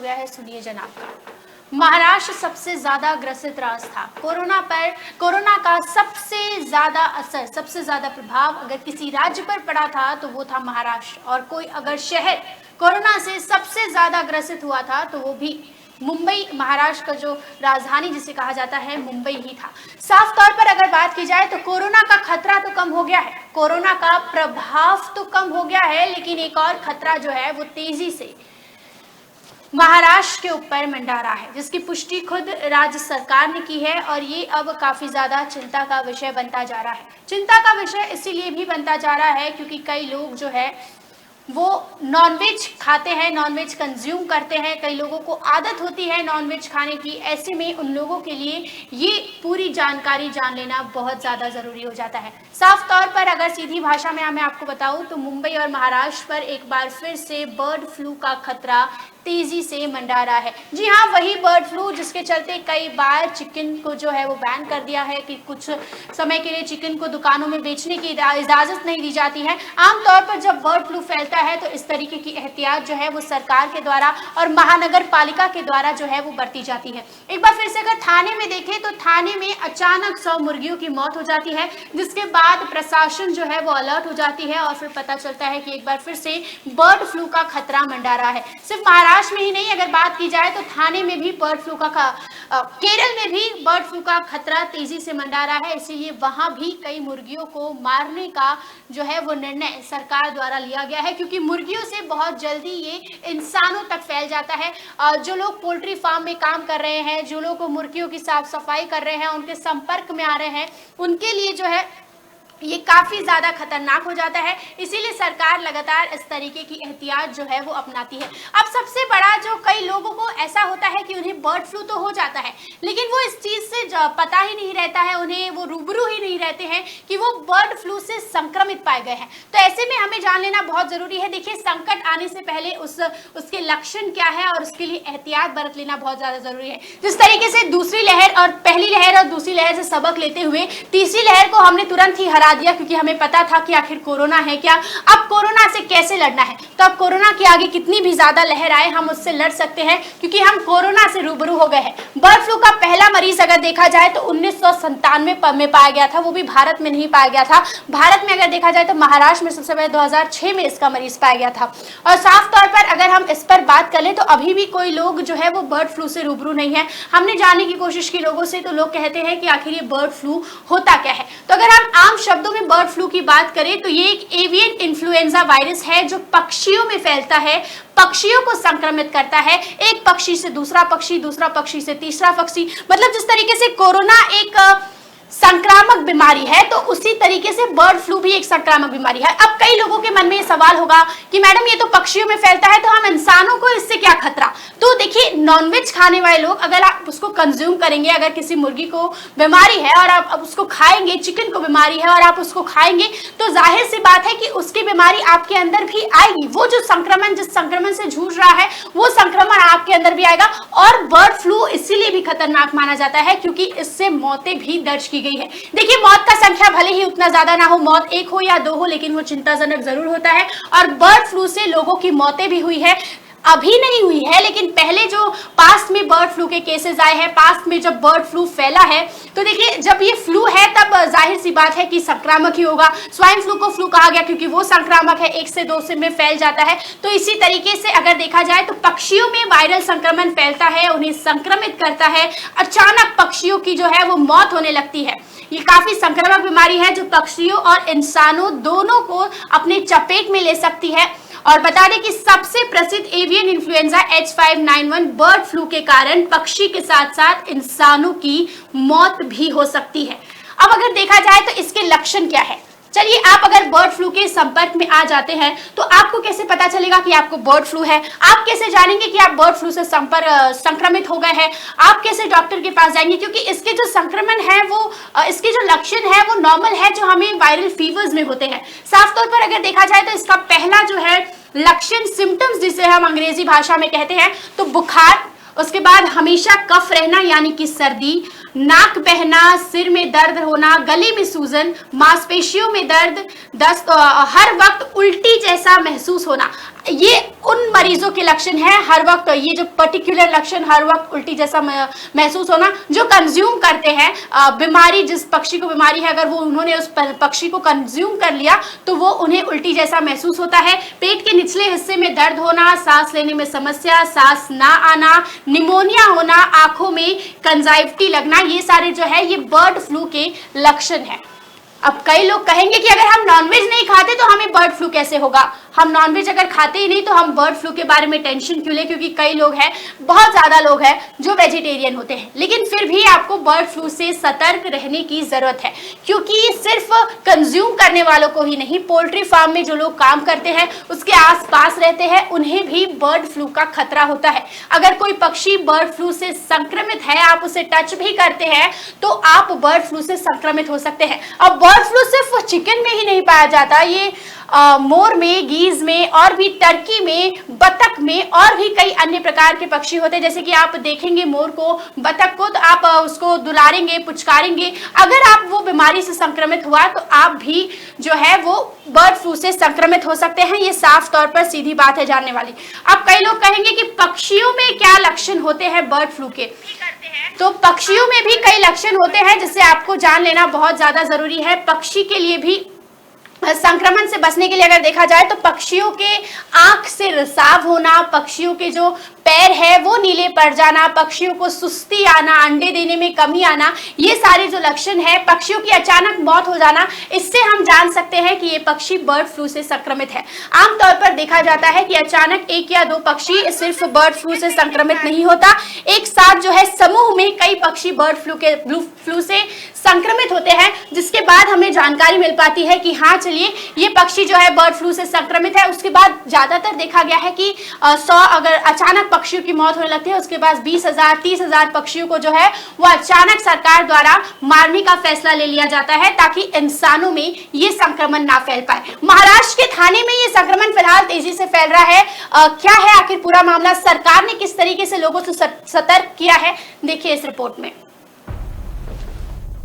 गया है, सुनिए जनाब का। महाराष्ट्र सबसे ज्यादा ग्रसित राज्य था। कोरोना का सबसे ज्यादा असर, सबसे ज्यादा प्रभाव अगर किसी राज्य पर पड़ा था तो वो था महाराष्ट्र। और कोई अगर शहर कोरोना से सबसे ज्यादा ग्रसित हुआ था तो वो भी मुंबई, महाराष्ट्र का जो राजधानी जिसे कहा जाता है मुंबई ही था। साफ तौर पर अगर बात की जाए तो कोरोना का खतरा तो कम हो गया है, कोरोना का प्रभाव तो कम हो गया है, लेकिन एक और खतरा जो है वो तेजी से महाराष्ट्र के ऊपर मंडरा रहा है, जिसकी पुष्टि खुद राज्य सरकार ने की है। और ये अब काफी ज्यादा चिंता का विषय बनता जा रहा है। चिंता का विषय इसीलिए भी बनता जा रहा है क्योंकि कई लोग जो है वो नॉनवेज खाते हैं, नॉनवेज कंज्यूम करते हैं, कई लोगों को आदत होती है नॉनवेज खाने की। ऐसे में उन लोगों के लिए ये पूरी जानकारी जान लेना बहुत ज़्यादा ज़रूरी हो जाता है। साफ तौर पर अगर सीधी भाषा में मैं आपको बताऊं तो मुंबई और महाराष्ट्र पर एक बार फिर से बर्ड फ्लू का खतरा तेजी से मंडरा रहा है। जी हाँ, वही बर्ड फ्लू जिसके चलते कई बार चिकन को जो है वो बैन कर दिया है कि कुछ समय के लिए चिकन को दुकानों में बेचने की इजाज़त नहीं दी जाती है। आमतौर पर जब बर्ड फ्लू फैलता है तो इस तरीके की एहतियात जो है वो सरकार के द्वारा और महानगर पालिका के द्वारा जो है वो बरती जाती है। एक बार फिर से अगर थाने में देखें तो थाने में अचानक 100 मुर्गियों की मौत हो जाती है, जिसके बाद प्रशासन जो है वो अलर्ट हो जाती है और फिर पता चलता है कि एक बार फिर से बर्ड फ्लू का खतरा मंडरा रहा है। सिर्फ महाराष्ट्र में ही नहीं, अगर बात की जाए तो थाने में भी बर्ड फ्लू का केरल में भी बर्ड फ्लू का खतरा तेजी से मंडरा रहा है। इसीलिए वहां भी कई मुर्गियों को मारने का जो है वो निर्णय सरकार द्वारा लिया गया है, क्योंकि मुर्गियों से बहुत जल्दी ये इंसानों तक फैल जाता है। जो लोग पोल्ट्री फार्म में काम कर रहे हैं, जो लोग मुर्गियों की साफ सफाई कर रहे हैं, उनके संपर्क में आ रहे हैं, उनके लिए जो है ये काफ़ी ज़्यादा खतरनाक हो जाता है। इसीलिए सरकार लगातार इस तरीके की एहतियात जो है वो अपनाती है। अब सबसे बड़ा जो कई लोगों को ऐसा होता है कि उन्हें बर्ड फ्लू तो हो जाता है, लेकिन वो इस चीज़ से पता ही नहीं रहता है, उन्हें वो रूबरू ही नहीं रहते हैं कि वो बर्ड फ्लू से संक्रमित पाए गए हैं। तो ऐसे में हमें जान लेना बहुत ज़रूरी है। देखिए, संकट आने से पहले उसके लक्षण क्या है और उसके लिए एहतियात बरत लेना बहुत ज़्यादा ज़रूरी है। जिस तरीके से दूसरी लहर और पहली लहर और दूसरी लहर से सबक लेते हुए तीसरी लहर को हमने तुरंत ही हरा दिया, क्योंकि हमें पता था कि आखिर कोरोना है क्या, अब कोरोना से कैसे लड़ना है। तो अब कोरोना के आगे कितनी भी ज्यादा लहर आए हम उससे लड़ सकते हैं, क्योंकि हम कोरोना से रूबरू हो गए हैं। बर्ड फ्लू का पहला मरीज अगर देखा जाए तो 1997 में पाया गया था, वो भी भारत में नहीं पाया गया था। भारत में अगर देखा जाए तो महाराष्ट्र में सबसे पहले 2006 में इसका मरीज पाया गया था। और साफ तौर पर अगर हम इस पर बात करें तो अभी भी कोई लोग जो है वो बर्ड फ्लू से रूबरू नहीं है। हमने जानने की कोशिश की लोगों से, तो लोग कहते हैं कि आखिर ये बर्ड फ्लू होता क्या है। तो अगर हम आम शब्दों में बर्ड फ्लू की बात करें तो ये एक एवियन इन्फ्लुएंजा वायरस है जो पक्षियों में फैलता है, पक्षियों को संक्रमित करता है, एक पक्षी से दूसरा पक्षी, दूसरा पक्षी से तीसरा पक्षी। मतलब जिस तरीके से कोरोना एक संक्रामक बीमारी है तो उसी तरीके से बर्ड फ्लू भी एक संक्रामक बीमारी है। अब कई लोगों के मन में ये सवाल होगा कि मैडम ये तो पक्षियों में फैलता है, तो हम इंसानों को इससे क्या खतरा। तो देखिए, नॉनवेज खाने वाले लोग अगर आप उसको कंज्यूम करेंगे, अगर किसी मुर्गी को बीमारी है और आप उसको खाएंगे, चिकन को बीमारी है और आप उसको खाएंगे, तो जाहिर सी बात है कि उसकी बीमारी आपके अंदर भी आएगी। वो जो संक्रमण, जिस संक्रमण से जूझ रहा है, वो संक्रमण आपके अंदर भी आएगा। और बर्ड फ्लू इसीलिए भी खतरनाक माना जाता है क्योंकि इससे मौतें भी दर्ज की गई है। देखिए, मौत का संख्या भले ही उतना ज्यादा ना हो, मौत एक हो या दो हो, लेकिन वो चिंताजनक जरूर होता है। और बर्ड फ्लू से लोगों की मौतें भी हुई है, अभी नहीं हुई है, लेकिन पहले जो पास्ट में बर्ड फ्लू के केसेस आए हैं, पास्ट में जब बर्ड फ्लू फैला है, तो देखिए जब ये फ्लू है तब जाहिर सी बात है कि संक्रामक ही होगा। स्वाइन फ्लू को फ्लू कहा गया क्योंकि वो संक्रामक है, 1 से 2 से में फैल जाता है। तो इसी तरीके से अगर देखा जाए तो पक्षियों में वायरल संक्रमण फैलता है, उन्हें संक्रमित करता है, अचानक पक्षियों की जो है वो मौत होने लगती है। ये काफी संक्रामक बीमारी है जो पक्षियों और इंसानों दोनों को अपने चपेट में ले सकती है। और बता दें कि सबसे प्रसिद्ध avian influenza H5N1 bird flu के कारण पक्षी के साथ साथ इंसानों की मौत भी हो सकती है। अब अगर देखा जाए तो इसके लक्षण क्या है, चलिए, आप अगर बर्ड फ्लू के संपर्क में आ जाते हैं तो आपको कैसे पता चलेगा कि आपको बर्ड फ्लू है? आप कैसे जानेंगे कि आप बर्ड फ्लू से संक्रमित हो गए हैं? आप कैसे डॉक्टर के पास जाएंगे? क्योंकि इसके जो संक्रमण है वो इसके जो लक्षण है वो नॉर्मल है जो हमें वायरल फीवर्स में होते हैं। साफ तौर पर अगर देखा जाए तो इसका पहला जो है लक्षण, सिम्टम्स जिसे हम अंग्रेजी भाषा में कहते हैं, तो बुखार, उसके बाद हमेशा कफ रहना यानी कि सर्दी, नाक बहना, सिर में दर्द होना, गले में सूजन, मांसपेशियों में दर्द, दस्त, हर वक्त उल्टी जैसा महसूस होना। ये उन मरीजों के लक्षण है हर वक्त, ये जो पर्टिकुलर लक्षण हर वक्त उल्टी जैसा महसूस होना, जो कंज्यूम करते हैं बीमारी, जिस पक्षी को बीमारी है अगर वो उन्होंने उस पक्षी को कंज्यूम कर लिया तो वो उन्हें उल्टी जैसा महसूस होता है। पेट के निचले हिस्से में दर्द होना, सांस लेने में समस्या, सांस ना आना, निमोनिया होना, आंखों में कंजाइविटी लगना, ये सारे जो है ये बर्ड फ्लू के लक्षण है। अब कई लोग कहेंगे कि अगर हम नॉनवेज नहीं खाते तो हमें बर्ड फ्लू कैसे होगा? हम नॉनवेज अगर खाते ही नहीं तो हम बर्ड फ्लू के बारे में टेंशन क्यों लें? क्योंकि कई लोग हैं, बहुत ज्यादा लोग हैं जो वेजिटेरियन होते हैं, लेकिन फिर भी आपको बर्ड फ्लू से सतर्क रहने की जरूरत है, क्योंकि सिर्फ कंज्यूम करने वालों को ही नहीं, पोल्ट्री फार्म में जो लोग काम करते हैं, उसके आसपास रहते हैं, उन्हें भी बर्ड फ्लू का खतरा होता है। अगर कोई पक्षी बर्ड फ्लू से संक्रमित है, आप उसे टच भी करते हैं तो आप बर्ड फ्लू से संक्रमित हो सकते हैं। अब बर्ड फ्लू सिर्फ चिकन में ही नहीं पाया जाता, ये मोर में, गीज में और भी टर्की में, बतख में और भी कई अन्य प्रकार के पक्षी होते हैं। जैसे कि आप देखेंगे मोर को, बतख को, तो आप उसको दुलारेंगे, पुचकारेंगे, अगर आप वो बीमारी से संक्रमित हुआ तो आप भी जो है वो बर्ड फ्लू से संक्रमित हो सकते हैं। ये साफ तौर पर सीधी बात है जानने वाली। अब कई लोग कहेंगे कि पक्षियों में क्या लक्षण होते हैं बर्ड फ्लू के? तो पक्षियों में भी कई लक्षण होते हैं जिसे आपको जान लेना बहुत ज्यादा जरूरी है। पक्षी के लिए भी संक्रमण से बचने के लिए अगर देखा जाए तो पक्षियों के आंख से रिसाव होना, पक्षियों के जो पैर है वो नीले पड़ जाना, पक्षियों को सुस्ती आना, अंडे देने में कमी आना, ये सारे जो लक्षण है, पक्षियों की अचानक मौत हो जाना, इससे हम जान सकते हैं कि ये पक्षी बर्ड फ्लू से संक्रमित है। आमतौर पर देखा जाता है कि अचानक एक या दो पक्षी सिर्फ बर्ड फ्लू से संक्रमित नहीं होता, एक साथ जो है समूह में कई पक्षी बर्ड फ्लू से संक्रमित होते हैं, जिसके बाद हमें जानकारी मिल पाती है कि हाँ चलिए ये पक्षी जो है बर्ड फ्लू से संक्रमित है। उसके बाद ज्यादातर देखा गया है कि 100 अगर अचानक पक्षियों की मौत होने लगती है, उसके बाद 20,000 30,000 पक्षियों को जो है वो अचानक सरकार द्वारा मारने का फैसला ले लिया जाता है ताकि इंसानों में ये संक्रमण ना फैल पाए। महाराष्ट्र के थाने में ये संक्रमण फिलहाल तेजी से फैल रहा है। क्या है आखिर पूरा मामला, सरकार ने किस तरीके से लोगों से सतर्क किया है, देखिए इस रिपोर्ट में।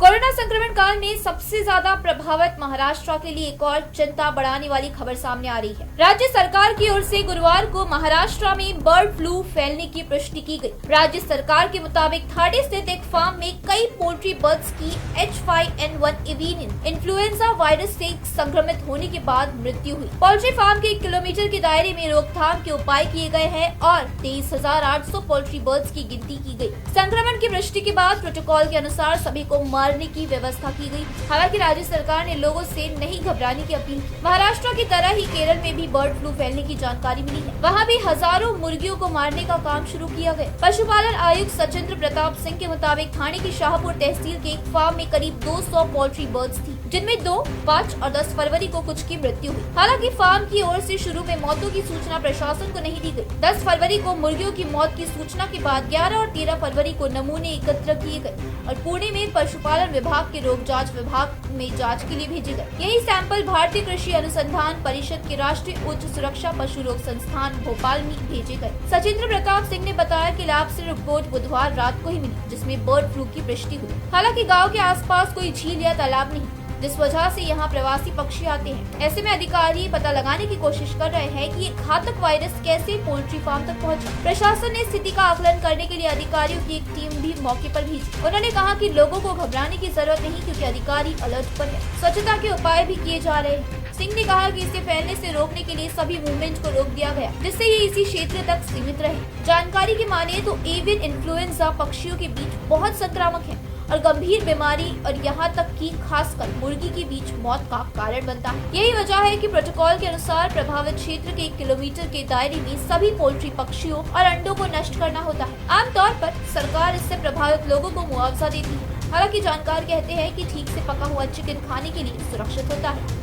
कोरोना संक्रमण काल में सबसे ज्यादा प्रभावित महाराष्ट्र के लिए एक और चिंता बढ़ाने वाली खबर सामने आ रही है। राज्य सरकार की ओर से गुरुवार को महाराष्ट्र में बर्ड फ्लू फैलने की पुष्टि की गई। राज्य सरकार के मुताबिक ठाणे स्थित एक फार्म में कई पोल्ट्री बर्ड्स की H5N1 एवियन इन्फ्लुएंजा वायरस से संक्रमित होने के बाद मृत्यु हुई। पोल्ट्री फार्म के 1 किलोमीटर के दायरे में रोकथाम के उपाय किए गए हैं और 23,800 पोल्ट्री बर्ड्स की गिनती की गई। संक्रमण की पुष्टि के बाद प्रोटोकॉल के अनुसार सभी को मारने की व्यवस्था की गई। हालांकि राज्य सरकार ने लोगों से नहीं घबराने की अपील की। महाराष्ट्र की तरह ही केरल में भी बर्ड फ्लू फैलने की जानकारी मिली है। वहां भी हजारों मुर्गियों को मारने का काम शुरू किया गया। पशुपालन आयुक्त सचिंद्र प्रताप सिंह के मुताबिक थाने की शाहपुर तहसील के एक फार्म में करीब 200 पोल्ट्री बर्ड्स थी, जिनमें 2, 5 और 10 फरवरी को कुछ की मृत्यु हुई। हालांकि फार्म की ओर से शुरू में मौतों की सूचना प्रशासन को नहीं दी गई। 10 फरवरी को मुर्गियों की मौत की सूचना के बाद 11 और 13 फरवरी को नमूने एकत्र किए गए और पुणे में पशुपालन विभाग के रोग जांच विभाग में जांच के लिए भेजे गए। यही सैंपल भारतीय कृषि अनुसंधान परिषद के राष्ट्रीय उच्च सुरक्षा पशु रोग संस्थान भोपाल में भेजे गए। सचिंद्र प्रताप सिंह ने बताया कि लैब से रिपोर्ट बुधवार रात को ही मिली, जिसमें बर्ड फ्लू की पुष्टि हुई। हालांकि गाँव के आसपास कोई झील या तालाब नहीं, जिस वजह से यहाँ प्रवासी पक्षी आते हैं। ऐसे में अधिकारी पता लगाने की कोशिश कर रहे हैं कि ये घातक वायरस कैसे पोल्ट्री फार्म तक पहुँचा। प्रशासन ने स्थिति का आकलन करने के लिए अधिकारियों की एक टीम भी मौके पर भेजी। उन्होंने कहा कि लोगों को घबराने की जरूरत नहीं, क्योंकि अधिकारी अलर्ट पर है। स्वच्छता के उपाय भी किए जा रहे हैं। सिंह ने कहा कि इसे फैलने से रोकने के लिए सभी मूवमेंट को रोक दिया गया, जिससे ये इसी क्षेत्र तक सीमित रहे। जानकारी की माने तो एवियन इन्फ्लुएंजा पक्षियों के बीच बहुत संक्रामक है और गंभीर बीमारी और यहाँ तक कि खासकर मुर्गी के बीच मौत का कारण बनता है। यही वजह है कि प्रोटोकॉल के अनुसार प्रभावित क्षेत्र के 1 किलोमीटर के दायरे में सभी पोल्ट्री पक्षियों और अंडों को नष्ट करना होता है। आमतौर पर सरकार इससे प्रभावित लोगों को मुआवजा देती है। हालांकि जानकार कहते हैं कि ठीक से पका हुआ चिकन खाने के लिए सुरक्षित होता है।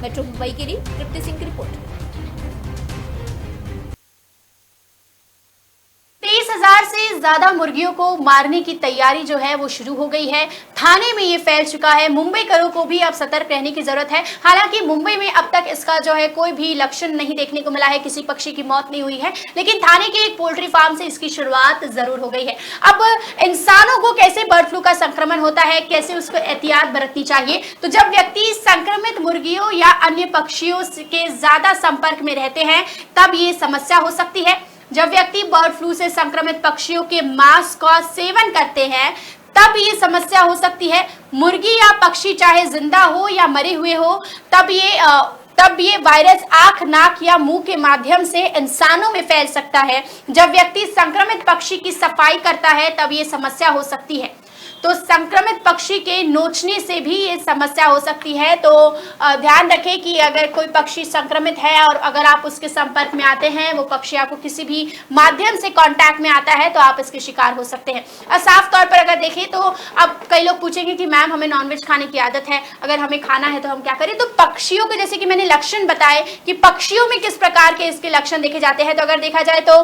मेट्रो मुंबई के लिए तृप्ति सिंह की रिपोर्ट। 30,000 से ज्यादा मुर्गियों को मारने की तैयारी जो है वो शुरू हो गई है। थाने में ये फैल चुका है। मुंबईकरों को भी अब सतर्क रहने की जरूरत है। हालांकि मुंबई में अब तक इसका जो है कोई भी लक्षण नहीं देखने को मिला है, किसी पक्षी की मौत नहीं हुई है, लेकिन थाने के एक पोल्ट्री फार्म से इसकी शुरुआत जरूर हो गई है। अब इंसानों को कैसे बर्ड फ्लू का संक्रमण होता है, कैसे उसको एहतियात बरतनी चाहिए, तो जब व्यक्ति संक्रमित मुर्गियों या अन्य पक्षियों के ज्यादा संपर्क में रहते हैं तब ये समस्या हो सकती है। जब व्यक्ति बर्ड फ्लू से संक्रमित पक्षियों के मांस का सेवन करते हैं तब ये समस्या हो सकती है। मुर्गी या पक्षी चाहे जिंदा हो या मरे हुए हो, तब ये वायरस आंख, नाक या मुंह के माध्यम से इंसानों में फैल सकता है। जब व्यक्ति संक्रमित पक्षी की सफाई करता है तब ये समस्या हो सकती है। तो संक्रमित पक्षी के नोचने से भी ये समस्या हो सकती है। तो ध्यान रखें कि अगर कोई पक्षी संक्रमित है और अगर आप उसके संपर्क में आते हैं, वो पक्षी आपको किसी भी माध्यम से कांटेक्ट में आता है, तो आप इसके शिकार हो सकते हैं। और साफ तौर पर अगर देखें तो अब कई लोग पूछेंगे कि मैम हमें नॉनवेज खाने की आदत है, अगर हमें खाना है तो हम क्या करें। तो पक्षियों के, जैसे कि मैंने लक्षण बताए कि पक्षियों में किस प्रकार के इसके लक्षण देखे जाते हैं, तो अगर देखा जाए तो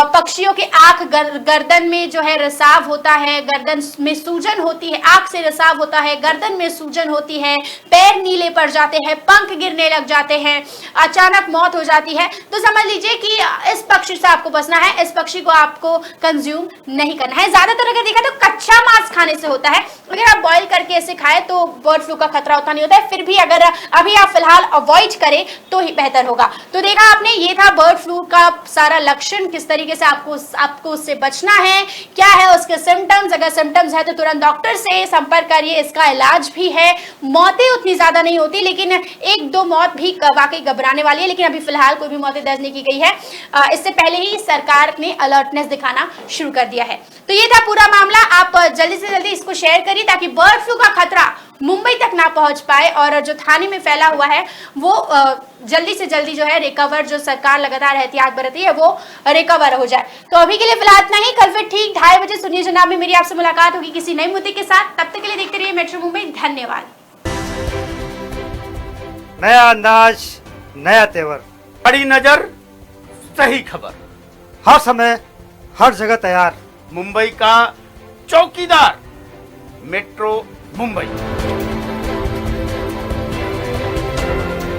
पक्षियों के आंख, गर्दन में जो है रिसाव होता है, गर्दन में सूजन होती है, आंख से रिसाव होता है, गर्दन में सूजन होती है, पैर नीले पड़ जाते हैं, पंख गिरने लग जाते हैं, अचानक मौत हो जाती है। तो समझ लीजिए कि इस पक्षी से आपको बचना है, इस पक्षी को आपको कंज्यूम नहीं करना है। ज्यादातर अगर देखा तो कच्चा मांस खाने से होता है, अगर आप बॉईल करके ऐसे खाए तो बर्ड फ्लू का खतरा उतना नहीं होता है। फिर भी अगर अभी आप फिलहाल अवॉइड करें तो ही बेहतर होगा। तो देखा आपने, ये था बर्ड फ्लू का सारा लक्षण, किस तरीके से आपको उससे बचना है, क्या है उसके सिम्टम्स। अगर सिम्टम्स है तो तुरंत डॉक्टर से संपर्क करिए, इसका इलाज भी है। मौतें उतनी ज्यादा नहीं होती, लेकिन एक दो मौत भी वाकई घबराने वाली है, लेकिन अभी फिलहाल कोई भी मौतें दर्ज नहीं की गई है। इससे पहले ही सरकार ने अलर्टनेस दिखाना शुरू कर दिया है। तो ये था पूरा मामला। आप जल्दी से जल्दी इसको शेयर करिए ताकि बर्ड फ्लू का खतरा मुंबई तक ना पहुंच पाए और जो थाने में फैला हुआ है वो जल्दी से जल्दी जो है रिकवर, जो सरकार लगातार एहतियात बरती है वो रिकवर हो जाए। तो अभी के लिए फिलहाल इतना ही। कल फिर ठीक 2:30 बजे सुनिए जनाब में मेरी आपसे मुलाकात होगी किसी नए मुद्दे के साथ। तब तक के लिए देखते रहिए मेट्रो मुंबई। धन्यवाद। नया अंदाज, नया तेवर, बड़ी नजर, सही खबर, हर समय हर जगह तैयार। मुंबई का चौकीदार, मेट्रो मुंबई।